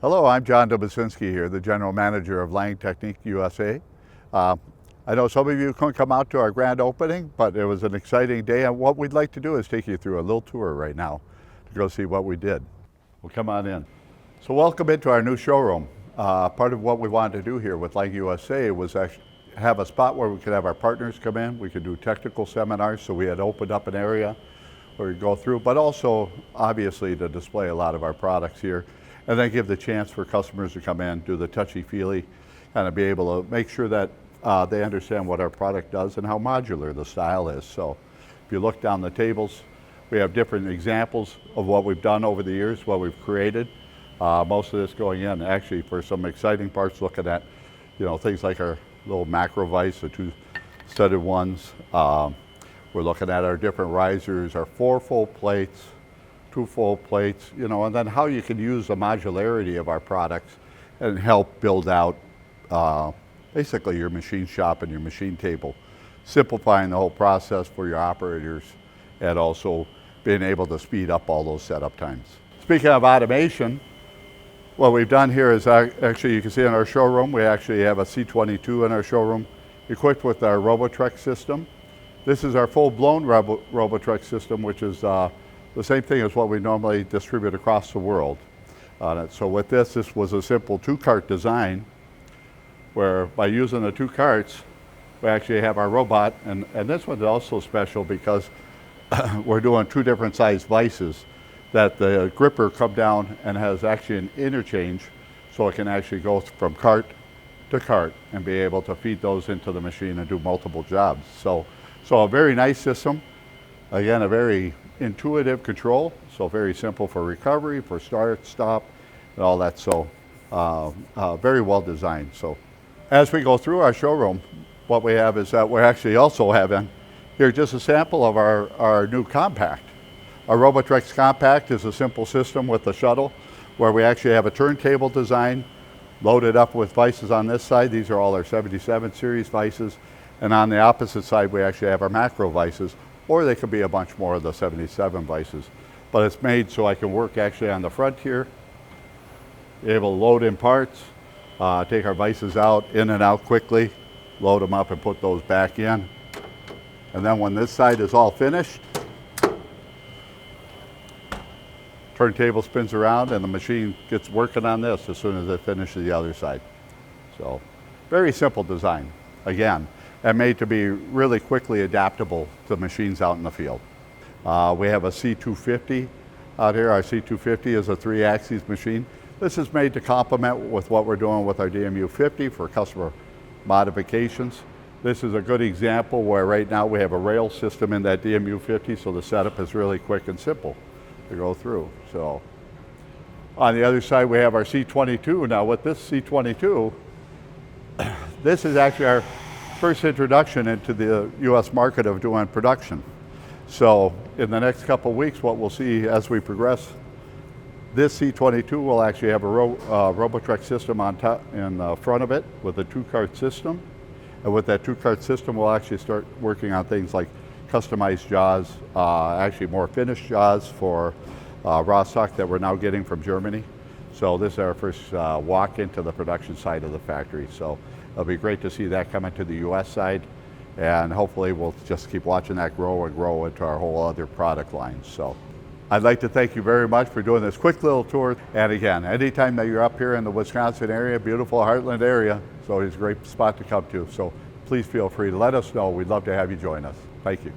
Hello, I'm Jon Dobosenski here, the General Manager of LANG Technik USA. I know some of you couldn't come out to our grand opening, but it was an exciting day, and what we'd like to do is take you through a little tour right now to go see what we did. Well, come on in. So welcome into our new showroom. Part of what we wanted to do here with LANG USA was actually have a spot where we could have our partners come in. We could do technical seminars, so we had opened up an area where we go through, but also obviously to display a lot of our products here, and then give the chance for customers to come in, do the touchy-feely, kind of be able to make sure that they understand what our product does and how modular the style is. So if you look down the tables, we have different examples of what we've done over the years, what we've created. Most of this going in actually for some exciting parts, looking at things like our little macro vise, the two studded ones. We're looking at our different risers, our 4 full plates, 2 full plates, and then how you can use the modularity of our products and help build out basically your machine shop and your machine table, simplifying the whole process for your operators and also being able to speed up all those setup times. Speaking of automation, what we've done here is actually, you can see in our showroom, we actually have a C22 in our showroom equipped with our RoboTrex system. This is our full-blown RoboTrex system, which is the same thing as what we normally distribute across the world. So with this was a simple 2-cart design, where by using the 2 carts, we actually have our robot, and this one's also special because we're doing 2 different size vices that the gripper come down and has actually an interchange, so it can actually go from cart to cart and be able to feed those into the machine and do multiple jobs. So a very nice system. Again, a very intuitive control, so very simple for recovery, for start, stop, and all that. So very well designed. So as we go through our showroom, what we have is that we're actually also having here just a sample of our new compact. Our RoboTrex Compact is a simple system with a shuttle where we actually have a turntable design loaded up with vices on this side. These are all our 77 series vices. And on the opposite side, we actually have our macro vices, or they could be a bunch more of the 77 vices. But it's made so I can work actually on the front here, be able to load in parts, take our vices out, in and out quickly, load them up and put those back in. And then when this side is all finished, turntable spins around and the machine gets working on this as soon as it finishes the other side. So very simple design, again, and made to be really quickly adaptable to machines out in the field. We have a C250 out here. Our C250 is a 3-axis machine. This is made to complement with what we're doing with our DMU50 for customer modifications. This is a good example where right now we have a rail system in that DMU50, so the setup is really quick and simple to go through. So on the other side, we have our C22. Now with this C22, this is actually our first introduction into the US market of doing production. So in the next couple of weeks, what we'll see as we progress, this C22 will actually have a RoboTrex system on top in the front of it with a 2-cart system. And with that 2-cart system, we'll actually start working on things like customized jaws, actually more finished jaws for raw stock that we're now getting from Germany. So this is our first walk into the production side of the factory. So it'll be great to see that coming to the US side, and hopefully we'll just keep watching that grow and grow into our whole other product lines. So I'd like to thank you very much for doing this quick little tour. And again, anytime that you're up here in the Wisconsin area, beautiful Hartland area, it's always a great spot to come to. So please feel free to let us know. We'd love to have you join us. Thank you.